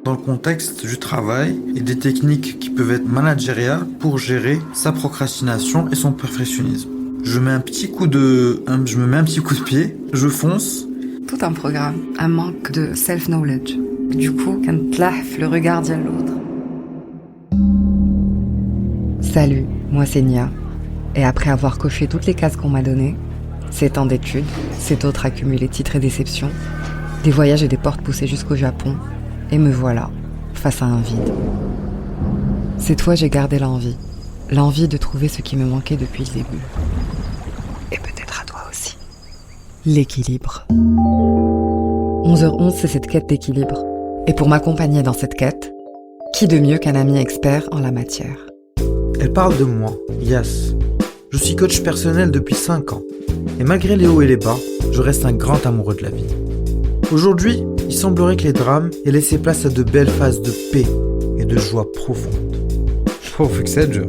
dans le contexte du travail et des techniques qui peuvent être managériales pour gérer sa procrastination et son perfectionnisme. Je me mets un petit coup de pied, je fonce. Tout un programme, un manque de self-knowledge. Du coup, كنتلاحف le regard de l'autre. Salut, moi c'est Nia. Et après avoir coché toutes les cases qu'on m'a données, 7 ans d'études, 7 autres accumulés titres et déceptions, des voyages et des portes poussées jusqu'au Japon, et me voilà, face à un vide. Cette fois, j'ai gardé l'envie de trouver ce qui me manquait depuis le début. Et peut-être à toi aussi. L'équilibre. 11h11, c'est cette quête d'équilibre. Et pour m'accompagner dans cette quête, qui de mieux qu'un ami expert en la matière? Elle parle de moi, Yas. Je suis coach personnel depuis 5 ans. Et malgré les hauts et les bas, je reste un grand amoureux de la vie. Aujourd'hui, il semblerait que les drames aient laissé place à de belles phases de paix et de joie profonde. Oh, que ça dure.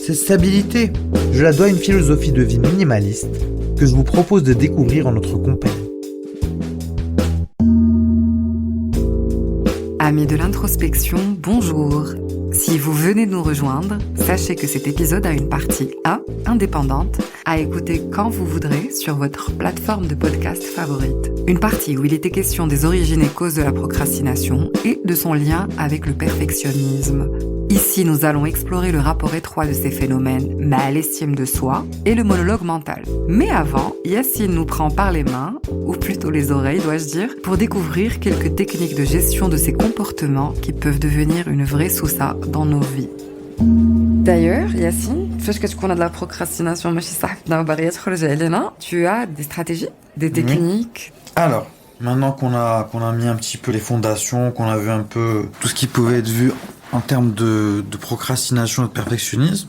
Cette stabilité, je la dois à une philosophie de vie minimaliste que je vous propose de découvrir en notre compagnie. Amis de l'introspection, bonjour. Si vous venez de nous rejoindre, sachez que cet épisode a une partie 1, indépendante, à écouter quand vous voudrez sur votre plateforme de podcast favorite. Une partie où il était question des origines et causes de la procrastination et de son lien avec le perfectionnisme. Ici, nous allons explorer le rapport étroit de ces phénomènes, mal estime de soi et le monologue mental. Mais avant, Yacine nous prend par les mains, ou plutôt les oreilles dois-je dire, pour découvrir quelques techniques de gestion de ces comportements qui peuvent devenir une vraie sousa dans nos vies. D'ailleurs, Yacine, فاش كتكون de la procrastination ماشي صاحبنا وباغي يدخل علينا, tu as des stratégies, des techniques. Alors, maintenant qu'on a mis un petit peu les fondations, qu'on a vu un peu tout ce qui pouvait être vu en termes de procrastination et de perfectionnisme,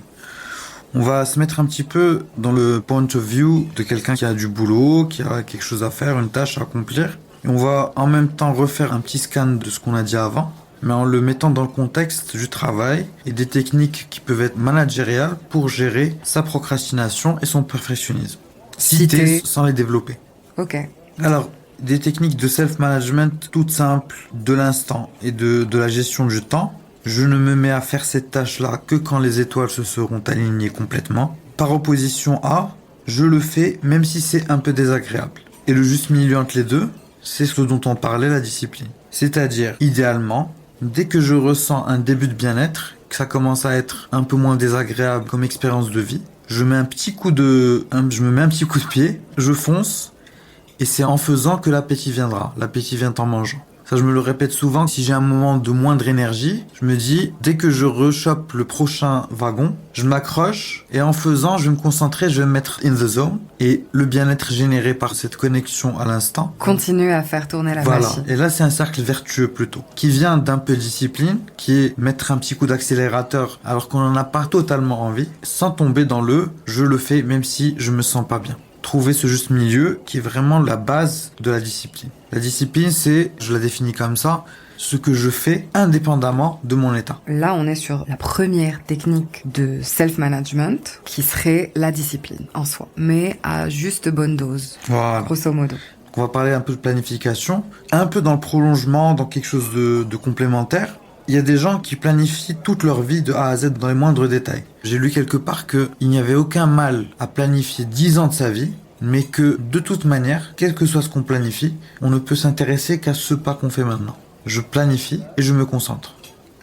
on va se mettre un petit peu dans le point of view de quelqu'un qui a du boulot, qui a quelque chose à faire, une tâche à accomplir. Et on va en même temps refaire un petit scan de ce qu'on a dit avant, mais en le mettant dans le contexte du travail et des techniques qui peuvent être managériales pour gérer sa procrastination et son perfectionnisme. Citer sans les développer. Ok. Alors, des techniques de self-management toutes simples, de l'instant et de la gestion du temps. Je ne me mets à faire cette tâche-là que quand les étoiles se seront alignées complètement. Par opposition à, je le fais même si c'est un peu désagréable. Et le juste milieu entre les deux, c'est ce dont on parlait, la discipline. C'est-à-dire, idéalement, dès que je ressens un début de bien-être, que ça commence à être un peu moins désagréable comme expérience de vie, je me mets un petit coup de pied, je fonce, et c'est en faisant que l'appétit viendra. L'appétit vient en mangeant. Ça, je me le répète souvent, si j'ai un moment de moindre énergie, je me dis, dès que je rechoppe le prochain wagon, je m'accroche, et en faisant, je vais me concentrer, je vais me mettre in the zone, et le bien-être généré par cette connexion à l'instant Continue à faire tourner la machine. Et là, c'est un cercle vertueux plutôt, qui vient d'un peu de discipline, qui est mettre un petit coup d'accélérateur alors qu'on n'en a pas totalement envie, sans tomber dans je le fais même si je me sens pas bien. Trouver ce juste milieu qui est vraiment la base de la discipline. La discipline, c'est, je la définis comme ça, ce que je fais indépendamment de mon état. Là, on est sur la première technique de self-management qui serait la discipline en soi, mais à juste bonne dose, Voilà. grosso modo. On va parler un peu de planification, un peu dans le prolongement, dans quelque chose de complémentaire. Il y a des gens qui planifient toute leur vie de A à Z dans les moindres détails. J'ai lu quelque part qu'il n'y avait aucun mal à planifier 10 ans de sa vie, mais que de toute manière, quel que soit ce qu'on planifie, on ne peut s'intéresser qu'à ce pas qu'on fait maintenant. Je planifie et je me concentre.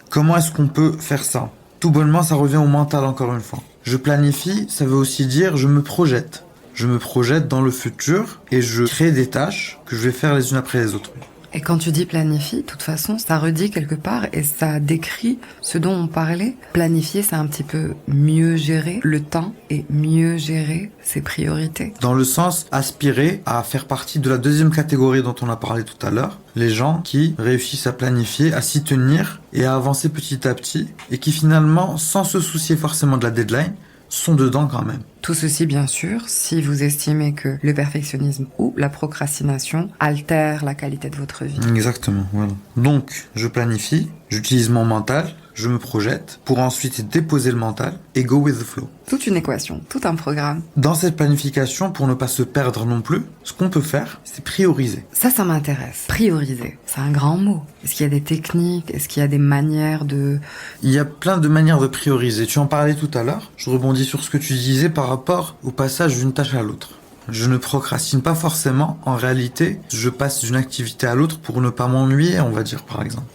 Comment est-ce qu'on peut faire ça? Tout bonnement, ça revient au mental encore une fois. Je planifie, ça veut aussi dire je me projette. Je me projette dans le futur et je crée des tâches que je vais faire les unes après les autres. Et quand tu dis planifie, de toute façon, ça redit quelque part et ça décrit ce dont on parlait. Planifier, c'est un petit peu mieux gérer le temps et mieux gérer ses priorités. Dans le sens aspirer à faire partie de la deuxième catégorie dont on a parlé tout à l'heure, les gens qui réussissent à planifier, à s'y tenir et à avancer petit à petit et qui finalement, sans se soucier forcément de la deadline, sont dedans quand même. Tout ceci, bien sûr, si vous estimez que le perfectionnisme ou la procrastination altèrent la qualité de votre vie. Exactement, voilà. Donc, je planifie, j'utilise mon mental, je me projette pour ensuite déposer le mental et go with the flow. Toute une équation, tout un programme. Dans cette planification, pour ne pas se perdre non plus, ce qu'on peut faire, c'est prioriser. Ça m'intéresse. Prioriser, c'est un grand mot. Est-ce qu'il y a des techniques? Est-ce qu'il y a des manières de... Il y a plein de manières de prioriser. Tu en parlais tout à l'heure. Je rebondis sur ce que tu disais par rapport au passage d'une tâche à l'autre. Je ne procrastine pas forcément. En réalité, je passe d'une activité à l'autre pour ne pas m'ennuyer, on va dire, par exemple.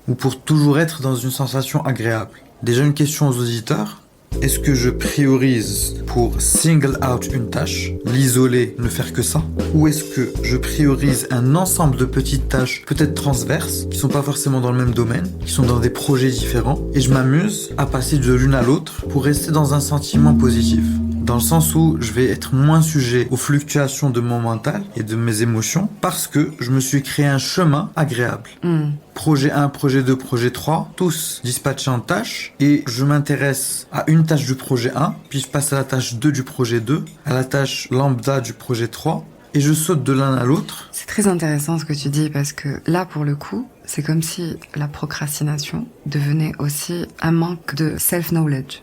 Ou pour toujours être dans une sensation agréable. Déjà une question aux auditeurs. Est-ce que je priorise pour single out une tâche, l'isoler, ne faire que ça? Ou est-ce que je priorise un ensemble de petites tâches, peut-être transverses, qui sont pas forcément dans le même domaine, qui sont dans des projets différents, et je m'amuse à passer de l'une à l'autre pour rester dans un sentiment positif? Dans le sens où je vais être moins sujet aux fluctuations de mon mental et de mes émotions parce que je me suis créé un chemin agréable. Projet 1, projet 2, projet 3, tous dispatchés en tâches et je m'intéresse à une tâche du projet 1, puis je passe à la tâche 2 du projet 2, à la tâche lambda du projet 3 et je saute de l'un à l'autre. C'est très intéressant ce que tu dis parce que là, pour le coup, c'est comme si la procrastination devenait aussi un manque de self-knowledge.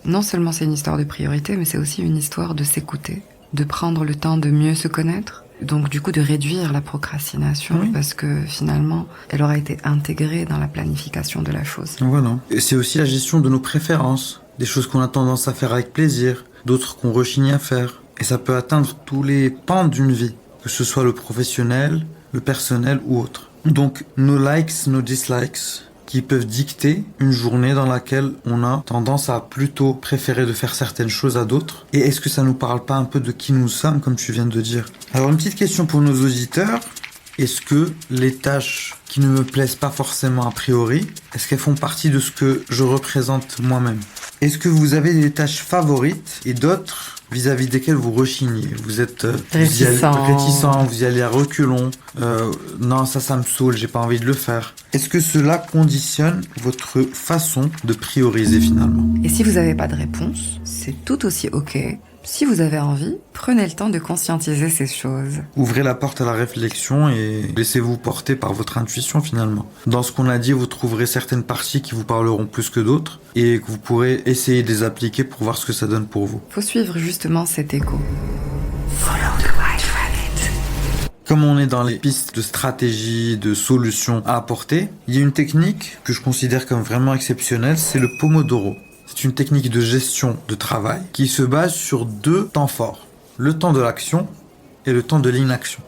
Non seulement c'est une histoire de priorité, mais c'est aussi une histoire de s'écouter, de prendre le temps de mieux se connaître, donc du coup de réduire la procrastination, parce que finalement, elle aura été intégrée dans la planification de la chose. Voilà. Et c'est aussi la gestion de nos préférences, des choses qu'on a tendance à faire avec plaisir, d'autres qu'on rechigne à faire. Et ça peut atteindre tous les pans d'une vie, que ce soit le professionnel, le personnel ou autre. Donc, nos likes, nos dislikes, qui peuvent dicter une journée dans laquelle on a tendance à plutôt préférer de faire certaines choses à d'autres. Et est-ce que ça nous parle pas un peu de qui nous sommes, comme tu viens de dire? Alors une petite question pour nos auditeurs. Est-ce que les tâches qui ne me plaisent pas forcément a priori, est-ce qu'elles font partie de ce que je représente moi-même? Est-ce que vous avez des tâches favorites et d'autres vis-à-vis desquelles vous rechignez? Vous êtes réticent, vous y allez à reculons. Non, ça me saoule, j'ai pas envie de le faire. Est-ce que cela conditionne votre façon de prioriser finalement? Et si vous n'avez pas de réponse, c'est tout aussi ok. Si vous avez envie, prenez le temps de conscientiser ces choses. Ouvrez la porte à la réflexion et laissez-vous porter par votre intuition finalement. Dans ce qu'on a dit, vous trouverez certaines parties qui vous parleront plus que d'autres et que vous pourrez essayer de les appliquer pour voir ce que ça donne pour vous. Faut suivre justement cet écho. Comme on est dans les pistes de stratégie, de solutions à apporter, il y a une technique que je considère comme vraiment exceptionnelle, c'est le Pomodoro. C'est une technique de gestion de travail qui se base sur 2 temps forts. Le temps de l'action et le temps de l'inaction.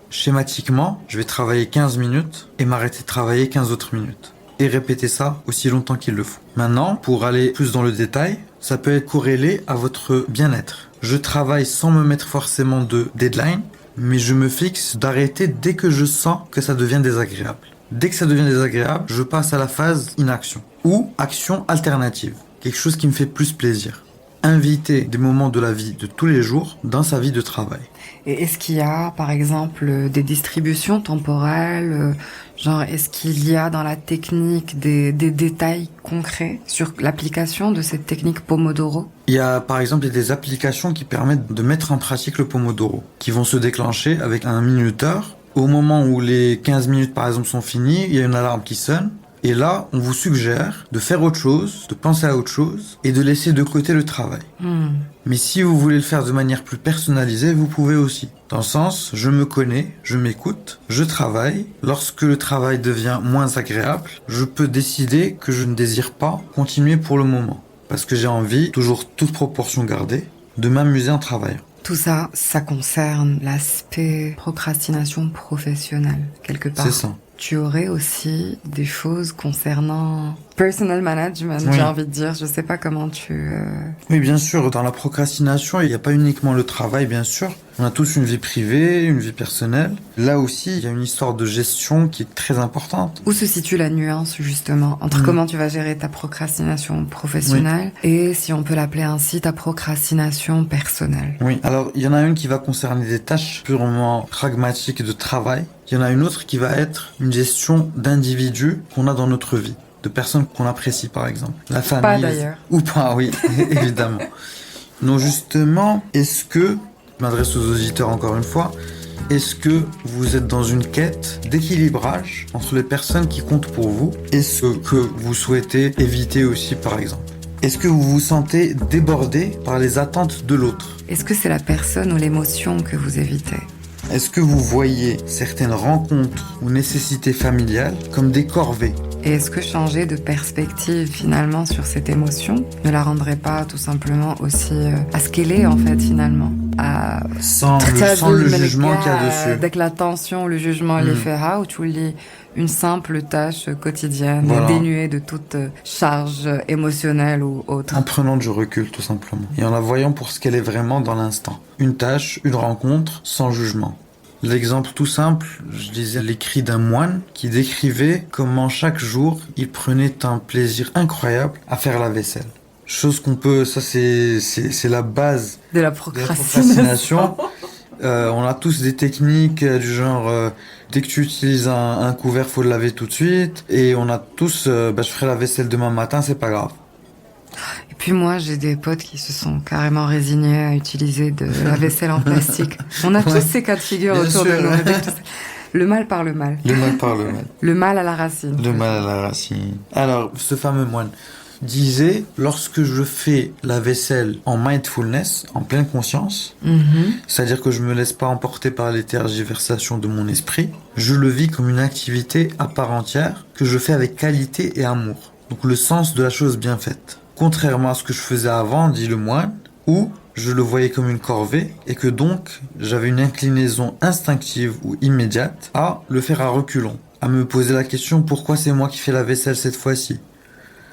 Schématiquement, je vais travailler 15 minutes et m'arrêter de travailler 15 autres minutes. Et répéter ça aussi longtemps qu'il le faut. Maintenant, pour aller plus dans le détail, ça peut être corrélé à votre bien-être. Je travaille sans me mettre forcément de deadline, mais je me fixe d'arrêter dès que je sens que ça devient désagréable. Dès que ça devient désagréable, je passe à la phase inaction ou action alternative. Quelque chose qui me fait plus plaisir. Inviter des moments de la vie de tous les jours dans sa vie de travail. Et est-ce qu'il y a, par exemple, des distributions temporelles, genre est-ce qu'il y a dans la technique des détails concrets sur l'application de cette technique Pomodoro? Il y a, par exemple, des applications qui permettent de mettre en pratique le Pomodoro, qui vont se déclencher avec un minuteur. Au moment où les 15 minutes, par exemple, sont finies, il y a une alarme qui sonne. Et là, on vous suggère de faire autre chose, de penser à autre chose et de laisser de côté le travail. Mais si vous voulez le faire de manière plus personnalisée, vous pouvez aussi. Dans le sens, je me connais, je m'écoute, je travaille. Lorsque le travail devient moins agréable, je peux décider que je ne désire pas continuer pour le moment. Parce que j'ai envie, toujours toute proportion gardée, de m'amuser en travaillant. Tout ça, ça concerne l'aspect procrastination professionnelle, quelque part. C'est ça. Tu aurais aussi des choses concernant personal management, Oui. j'ai envie de dire. Je sais pas comment tu... Oui, bien sûr. Dans la procrastination, il n'y a pas uniquement le travail, bien sûr. On a tous une vie privée, une vie personnelle. Là aussi, il y a une histoire de gestion qui est très importante. Où se situe la nuance, justement, entre comment tu vas gérer ta procrastination professionnelle et, si on peut l'appeler ainsi, ta procrastination personnelle? Oui. Alors, il y en a une qui va concerner des tâches purement pragmatiques de travail. Il y en a une autre qui va être une gestion d'individus qu'on a dans notre vie. De personnes qu'on apprécie, par exemple. La famille. Pas d'ailleurs. Ou pas, oui, évidemment. Donc justement, est-ce que, je m'adresse aux auditeurs encore une fois, est-ce que vous êtes dans une quête d'équilibrage entre les personnes qui comptent pour vous et ce que vous souhaitez éviter aussi, par exemple? Est-ce que vous vous sentez débordé par les attentes de l'autre? Est-ce que c'est la personne ou l'émotion que vous évitez? Est-ce que vous voyez certaines rencontres ou nécessités familiales comme des corvées? Et est-ce que changer de perspective finalement sur cette émotion ne la rendrait pas tout simplement aussi à ce qu'elle est en fait finalement? Sans le jugement qu'il y a dessus. Dès que la tension, le jugement, il est fait out, tu lis une simple tâche quotidienne, voilà. Dénuée de toute charge émotionnelle ou autre. En prenant du recul tout simplement. Et en la voyant pour ce qu'elle est vraiment dans l'instant. Une tâche, une rencontre, sans jugement. L'exemple tout simple, je disais l'écrit d'un moine qui décrivait comment chaque jour il prenait un plaisir incroyable à faire la vaisselle. Chose qu'on peut, ça c'est la base de la procrastination. On a tous des techniques du genre dès que tu utilises un couvert, faut le laver tout de suite. Et on a tous, je ferai la vaisselle demain matin, c'est pas grave. Et puis moi, j'ai des potes qui se sont carrément résignés à utiliser de la vaisselle en plastique. On a tous ces cas de figure bien autour sûr. de nous. Le mal par le mal. Le mal par le mal. Le mal à la racine. Le mal à la racine. Alors, ce fameux moine disait, lorsque je fais la vaisselle en mindfulness, en pleine conscience, c'est-à-dire que je me laisse pas emporter par les tergiversations de mon esprit, je le vis comme une activité à part entière que je fais avec qualité et amour. Donc le sens de la chose bien faite. Contrairement à ce que je faisais avant, dit le moine, où je le voyais comme une corvée et que donc j'avais une inclinaison instinctive ou immédiate à le faire à reculons, à me poser la question pourquoi c'est moi qui fais la vaisselle cette fois-ci.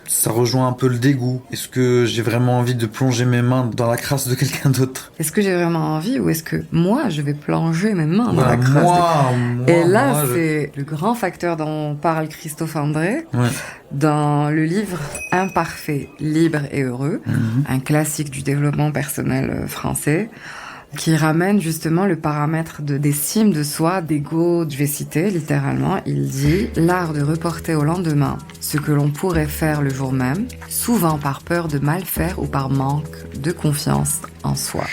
Ça rejoint un peu le dégoût. Est-ce que j'ai vraiment envie de plonger mes mains dans la crasse de quelqu'un d'autre? Est-ce que j'ai vraiment envie ou est-ce que moi, je vais plonger mes mains dans Voilà, la crasse Et là, moi, c'est le grand facteur dont parle Christophe André Ouais. dans le livre Imparfait, libre et heureux, un classique du développement personnel français, qui ramène justement le paramètre d'estime de soi, d'ego. Je vais citer littéralement, il dit « L'art de reporter au lendemain ce que l'on pourrait faire le jour même, souvent par peur de mal faire ou par manque de confiance en soi. »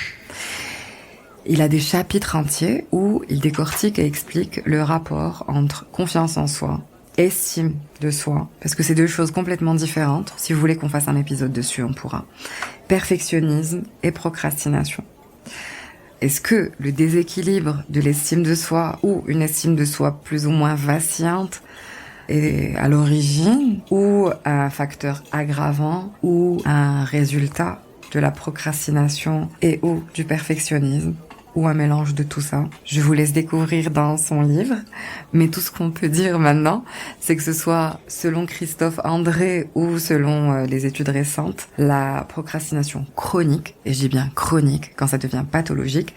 Il a des chapitres entiers où il décortique et explique le rapport entre confiance en soi, estime de soi, parce que c'est deux choses complètement différentes. Si vous voulez qu'on fasse un épisode dessus, on pourra. Perfectionnisme et procrastination. Est-ce que le déséquilibre de l'estime de soi ou une estime de soi plus ou moins vacillante est à l'origine ou un facteur aggravant ou un résultat de la procrastination et ou du perfectionnisme ou un mélange de tout ça? Je vous laisse découvrir dans son livre, mais tout ce qu'on peut dire maintenant, c'est que ce soit selon Christophe André ou selon les études récentes, la procrastination chronique, et je dis bien chronique quand ça devient pathologique,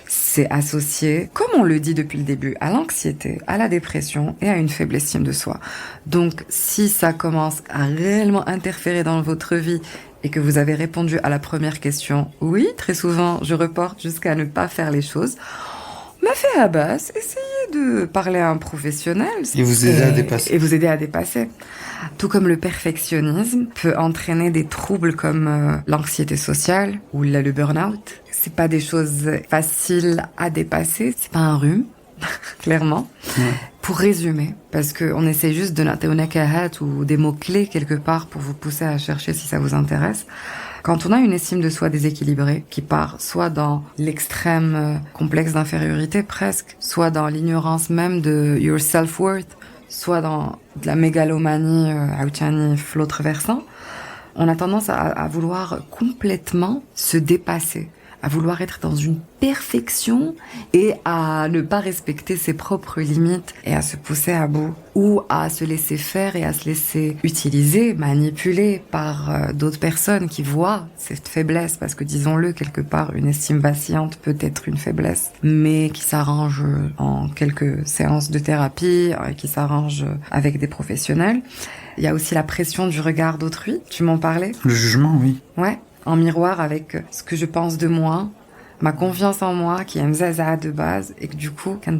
c'est associé, comme on le dit depuis le début, à l'anxiété, à la dépression et à une faible estime de soi. Donc si ça commence à réellement interférer dans votre vie et que vous avez répondu à la première question, oui, très souvent, je reporte jusqu'à ne pas faire les choses, m'a fait à basse, essayez de parler à un professionnel. Et vous aider à dépasser. Et vous aider à dépasser. Tout comme le perfectionnisme peut entraîner des troubles comme l'anxiété sociale ou le burn-out. C'est pas des choses faciles à dépasser, c'est pas un rhume, clairement. Pour résumer, parce qu'on essaie juste de noter une nakahat ou des mots-clés quelque part pour vous pousser à chercher si ça vous intéresse. Quand on a une estime de soi déséquilibrée, qui part soit dans l'extrême complexe d'infériorité presque, soit dans l'ignorance même de your self-worth, soit dans de la mégalomanie, l'autre versant, on a tendance à vouloir complètement se dépasser, à vouloir être dans une perfection et à ne pas respecter ses propres limites et à se pousser à bout ou à se laisser faire et à se laisser utiliser, manipuler par d'autres personnes qui voient cette faiblesse, parce que disons-le, quelque part, une estime vacillante peut être une faiblesse, mais qui s'arrange en quelques séances de thérapie, qui s'arrange avec des professionnels. Il y a aussi la pression du regard d'autrui, tu m'en parlais? Le jugement, oui. Ouais. En miroir avec ce que je pense de moi, ma confiance en moi qui est mzaza de base et que du coup quand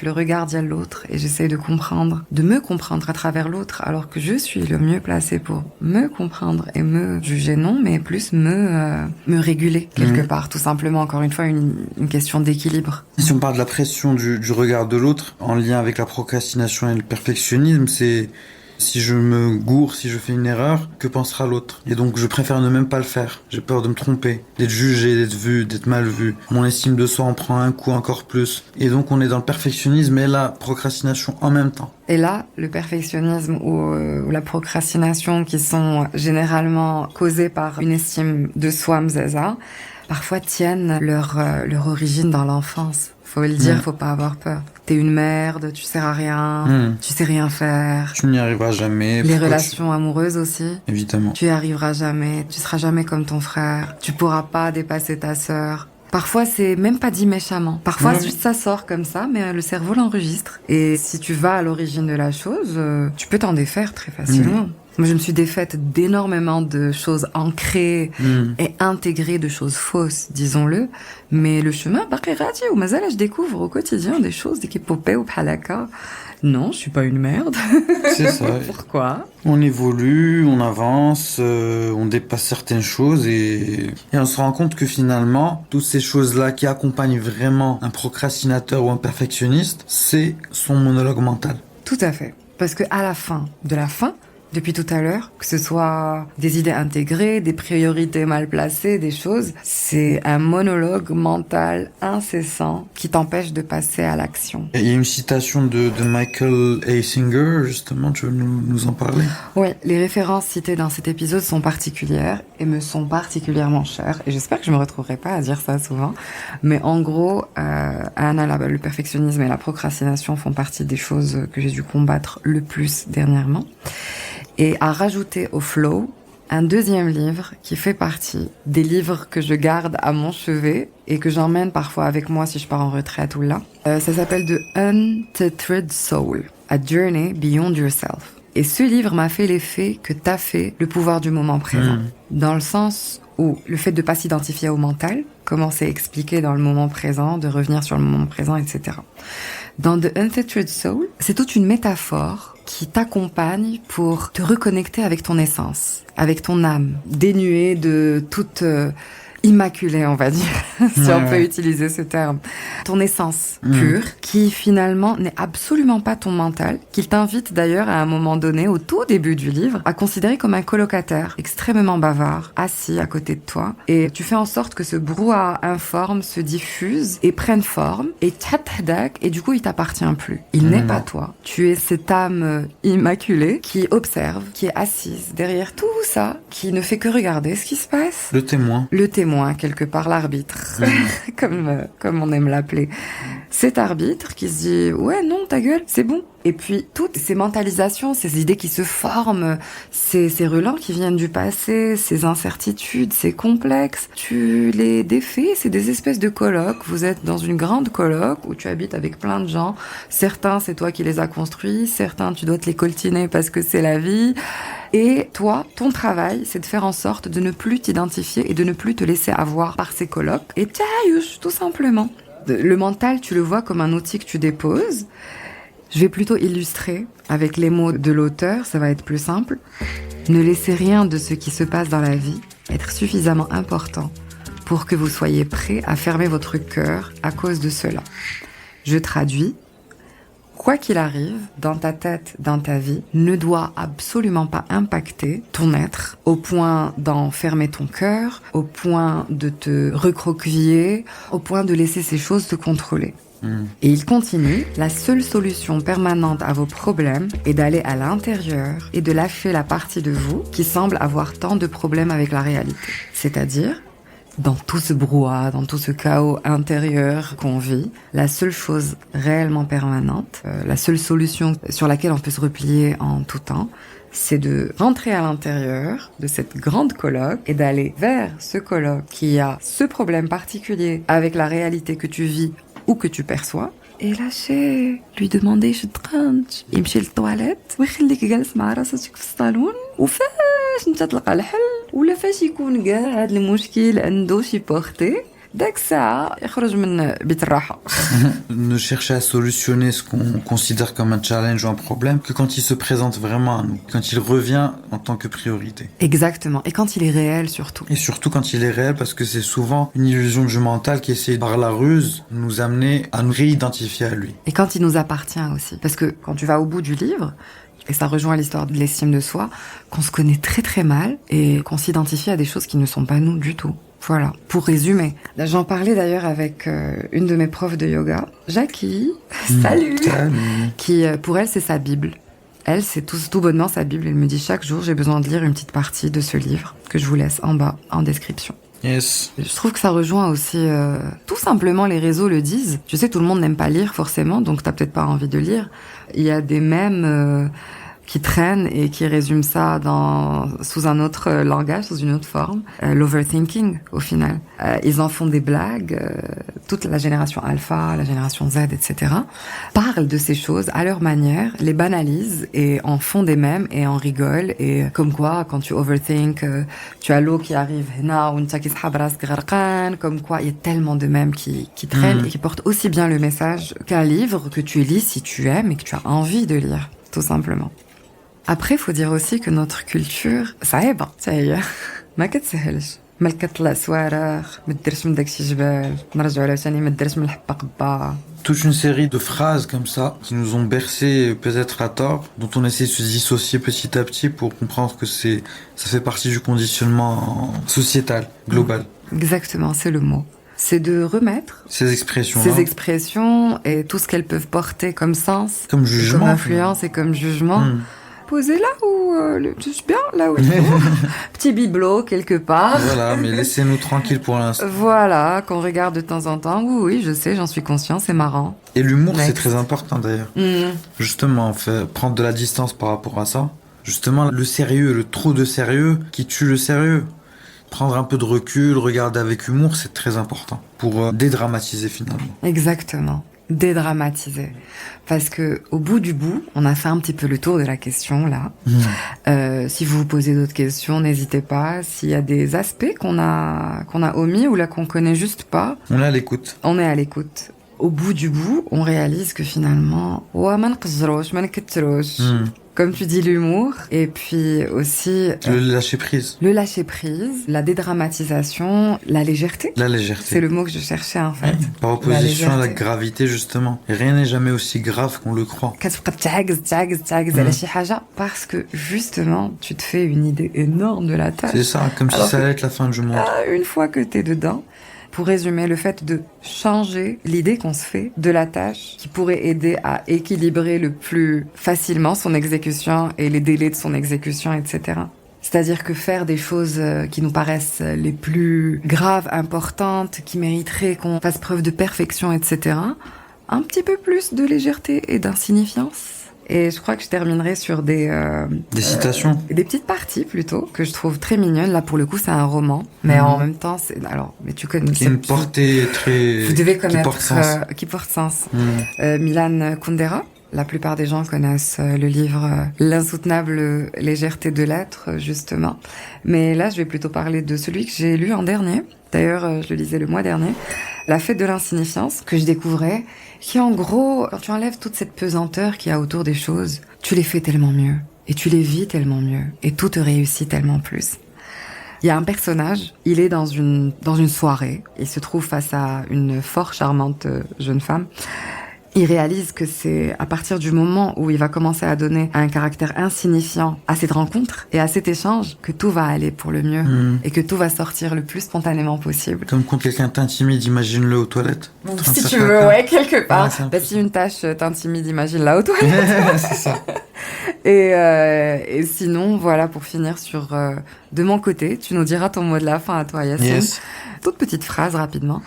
le regard de l'autre et j'essaye de me comprendre à travers l'autre alors que je suis le mieux placé pour me comprendre et me juger non mais plus me réguler quelque part, tout simplement, encore une fois une question d'équilibre. Si on parle de la pression du regard de l'autre en lien avec la procrastination et le perfectionnisme, c'est si je me gourre, si je fais une erreur, que pensera l'autre? Et donc je préfère ne même pas le faire. J'ai peur de me tromper, d'être jugé, d'être vu, d'être mal vu. Mon estime de soi en prend un coup encore plus. Et donc on est dans le perfectionnisme et la procrastination en même temps. Et là, le perfectionnisme ou la procrastination qui sont généralement causées par une estime de soi mzaza, parfois tiennent leur origine dans l'enfance. Faut le dire, faut pas avoir peur. T'es une merde, tu sers à rien, tu sais rien faire. Tu n'y arriveras jamais. Les relations amoureuses aussi. Évidemment. Tu y arriveras jamais, tu seras jamais comme ton frère, tu pourras pas dépasser ta sœur. Parfois, c'est même pas dit méchamment. Parfois, juste ça sort comme ça, mais le cerveau l'enregistre. Et si tu vas à l'origine de la chose, tu peux t'en défaire très facilement. Moi, je me suis défaite d'énormément de choses ancrées et intégrées de choses fausses, disons-le. Mais le chemin, ou mazal, je découvre au quotidien des choses, des kipopé ou palaka. Non, je suis pas une merde. C'est ça. Pourquoi? On évolue, on avance, on dépasse certaines choses et on se rend compte que finalement, toutes ces choses-là qui accompagnent vraiment un procrastinateur ou un perfectionniste, c'est son monologue mental. Tout à fait. Parce que à la fin de la fin, depuis tout à l'heure, que ce soit des idées intégrées, des priorités mal placées, des choses, c'est un monologue mental incessant qui t'empêche de passer à l'action. Il y a une citation de Michael A. Singer, justement, tu veux nous en parler? Oui, les références citées dans cet épisode sont particulières et me sont particulièrement chères. Et j'espère que je me retrouverai pas à dire ça souvent. Mais en gros, Anna, le perfectionnisme et la procrastination font partie des choses que j'ai dû combattre le plus dernièrement. Et à rajouter au flow un deuxième livre qui fait partie des livres que je garde à mon chevet et que j'emmène parfois avec moi si je pars en retraite ou là. Ça s'appelle The Untethered Soul, A Journey Beyond Yourself. Et ce livre m'a fait l'effet que t'as fait le pouvoir du moment présent. Dans le sens où le fait de pas s'identifier au mental, comment c'est expliqué dans le moment présent, de revenir sur le moment présent, etc. Dans The Untethered Soul, c'est toute une métaphore qui t'accompagne pour te reconnecter avec ton essence, avec ton âme, dénuée de toute immaculée, on va dire, si on peut utiliser ce terme. Ton essence pure, qui finalement n'est absolument pas ton mental, qu'il t'invite d'ailleurs à un moment donné, au tout début du livre, à considérer comme un colocataire extrêmement bavard, assis à côté de toi. Et tu fais en sorte que ce brouhaha informe se diffuse et prenne forme, et du coup il t'appartient plus. Il n'est pas toi. Tu es cette âme immaculée qui observe, qui est assise derrière tout ça, qui ne fait que regarder ce qui se passe. Le témoin. Quelque part l'arbitre, comme on aime l'appeler. Cet arbitre qui se dit « Ouais, non, ta gueule, c'est bon ». Et puis, toutes ces mentalisations, ces idées qui se forment, ces relents qui viennent du passé, ces incertitudes, ces complexes, tu les défais, c'est des espèces de colocs. Vous êtes dans une grande coloc où tu habites avec plein de gens. Certains, c'est toi qui les as construits. Certains, tu dois te les coltiner parce que c'est la vie. Et toi, ton travail, c'est de faire en sorte de ne plus t'identifier et de ne plus te laisser avoir par ces colocs. Et taïouche, tout simplement. Le mental, tu le vois comme un outil que tu déposes. Je vais plutôt illustrer avec les mots de l'auteur, ça va être plus simple. Ne laissez rien de ce qui se passe dans la vie être suffisamment important pour que vous soyez prêt à fermer votre cœur à cause de cela. Je traduis. Quoi qu'il arrive, dans ta tête, dans ta vie, ne doit absolument pas impacter ton être au point d'en fermer ton cœur, au point de te recroqueviller, au point de laisser ces choses te contrôler. Et il continue, la seule solution permanente à vos problèmes est d'aller à l'intérieur et de lâcher la partie de vous qui semble avoir tant de problèmes avec la réalité. C'est-à-dire, dans tout ce brouhaha, dans tout ce chaos intérieur qu'on vit, la seule chose réellement permanente, la seule solution sur laquelle on peut se replier en tout temps, c'est de rentrer à l'intérieur de cette grande coloc et d'aller vers ce coloc qui a ce problème particulier avec la réalité que tu vis ou que tu perçois, et lâcher, lui demander شطرنج يمشي للطواليت ويخليك جالس مع راسك في الصالون وفاش انت تلقى الحل ولا فاش يكون كاع هذا المشكل عنده شي بورتي داك الساعة يخرج من بيت الراحة. Ne chercher à solutionner ce qu'on considère comme un challenge ou un problème que quand il se présente vraiment à nous, quand il revient en tant que priorité. Exactement. Et quand il est réel, surtout. Et surtout quand il est réel, parce que c'est souvent une illusion du mental qui essaie par la ruse de nous amener à nous réidentifier à lui. Et quand il nous appartient aussi. Parce que quand tu vas au bout du livre, et ça rejoint l'histoire de l'estime de soi, qu'on se connaît très très mal et qu'on s'identifie à des choses qui ne sont pas nous du tout. Voilà, pour résumer. Là, j'en parlais d'ailleurs avec une de mes profs de yoga, Jackie, salut, qui pour elle c'est sa Bible. Elle, c'est tout bonnement sa Bible. Elle me dit chaque jour j'ai besoin de lire une petite partie de ce livre que je vous laisse en bas en description. Yes. Je trouve que ça rejoint aussi, tout simplement les réseaux le disent. Je sais tout le monde n'aime pas lire forcément, donc t'as peut-être pas envie de lire. Il y a des mèmes qui traînent et qui résument ça sous un autre langage, sous une autre forme. L'overthinking, au final. Ils en font des blagues. Toute la génération alpha, la génération Z, etc. parlent de ces choses à leur manière, les banalisent et en font des mèmes et en rigolent. Et comme quoi, quand tu overthink, tu as l'eau qui arrive, comme quoi, il y a tellement de mèmes qui traînent et qui portent aussi bien le message qu'un livre que tu lis si tu aimes et que tu as envie de lire, tout simplement. Après, il faut dire aussi que notre culture, صعيبة هي ما كتسهلش. ما كتطلع سوارخ ما ديرش من داكشي جبال نرجعوا عاوتاني ما ديرش من الحبة قبة. Toute une série de phrases comme ça qui nous ont bercés peut-être à tort, dont on essaie de se dissocier petit à petit pour comprendre que ça fait partie du conditionnement sociétal, global. Exactement, c'est le mot. C'est de remettre ces expressions et tout ce qu'elles peuvent porter comme sens, comme jugement, comme influence et comme jugement. Posez là où je suis bien, là où il faut. Petit bibelot quelque part. Voilà, mais laissez-nous tranquilles pour l'instant. Voilà, qu'on regarde de temps en temps. Oui, je sais, j'en suis conscient, c'est marrant. Et l'humour, c'est très important d'ailleurs. Justement, prendre de la distance par rapport à ça. Justement, le sérieux, le trop de sérieux qui tue le sérieux. Prendre un peu de recul, regarder avec humour, c'est très important pour dédramatiser finalement. Exactement. Dédramatiser. Parce que au bout du bout, on a fait un petit peu le tour de la question là. Si vous vous posez d'autres questions, n'hésitez pas. S'il y a des aspects qu'on a omis ou là qu'on connaît juste pas, on est à l'écoute. On est à l'écoute. Au bout du bout, on réalise que finalement, comme tu dis, l'humour, et puis aussi... Le lâcher-prise. Le lâcher-prise, la dédramatisation, la légèreté. La légèreté. C'est le mot que je cherchais, en fait. Par opposition à la gravité, justement. Et rien n'est jamais aussi grave qu'on le croit. Parce que, justement, tu te fais une idée énorme de la tâche. C'est ça, comme si ça allait être la fin du monde. Une fois que t'es dedans... Pour résumer, le fait de changer l'idée qu'on se fait de la tâche qui pourrait aider à équilibrer le plus facilement son exécution et les délais de son exécution, etc. C'est-à-dire que faire des choses qui nous paraissent les plus graves, importantes, qui mériteraient qu'on fasse preuve de perfection, etc. Un petit peu plus de légèreté et d'insignifiance. Et je crois que je terminerai sur des citations. Des petites parties, plutôt, que je trouve très mignonnes. Là, pour le coup, c'est un roman. Mais en même temps, mais tu connais... Qui a une portée très... Vous devez connaître... Qui porte sens. Milan Kundera. La plupart des gens connaissent le livre L'insoutenable légèreté de l'être, justement. Mais là, je vais plutôt parler de celui que j'ai lu en dernier. D'ailleurs, je le lisais le mois dernier. La fête de l'insignifiance, que je découvrais, qui en gros, quand tu enlèves toute cette pesanteur qu'il y a autour des choses, tu les fais tellement mieux. Et tu les vis tellement mieux. Et tout te réussit tellement plus. Il y a un personnage, il est dans une soirée. Il se trouve face à une fort charmante jeune femme. Il réalise que c'est à partir du moment où il va commencer à donner un caractère insignifiant à cette rencontre et à cet échange que tout va aller pour le mieux et que tout va sortir le plus spontanément possible. Comme quand quelqu'un t'intimide, imagine-le aux toilettes. Si tu veux, ouais, quelque part. Ouais, si une tâche t'intimide, imagine-la aux toilettes. C'est ça. Et sinon, voilà, pour finir sur de mon côté, tu nous diras ton mot de la fin à toi, Yacine. Yes. Toute petite phrase rapidement.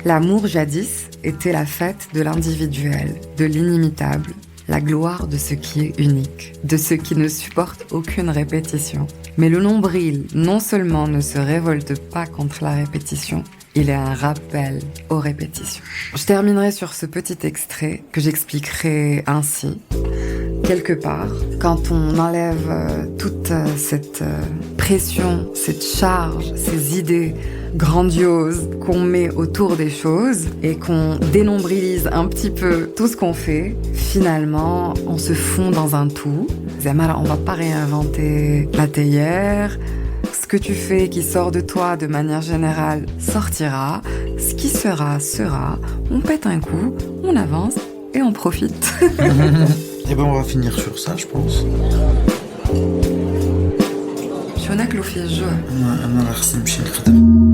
L'amour jadis était la fête de l'individuel, de l'inimitable, la gloire de ce qui est unique, de ce qui ne supporte aucune répétition. Mais le nombril, non seulement ne se révolte pas contre la répétition, il est un rappel aux répétitions. Je terminerai sur ce petit extrait que j'expliquerai ainsi. quelque part, quand on enlève toute cette pression, cette charge, ces idées grandioses qu'on met autour des choses et qu'on dénombrilise un petit peu tout ce qu'on fait, finalement, on se fond dans un tout. Zamara, on va pas réinventer la théière. Ce que tu fais qui sort de toi de manière générale sortira. Ce qui sera, sera. On pète un coup, on avance et on profite. Et ben on va finir sur ça, je pense. شو ناكلوا في الجوع؟ انا راه خصني نمشي نخدم.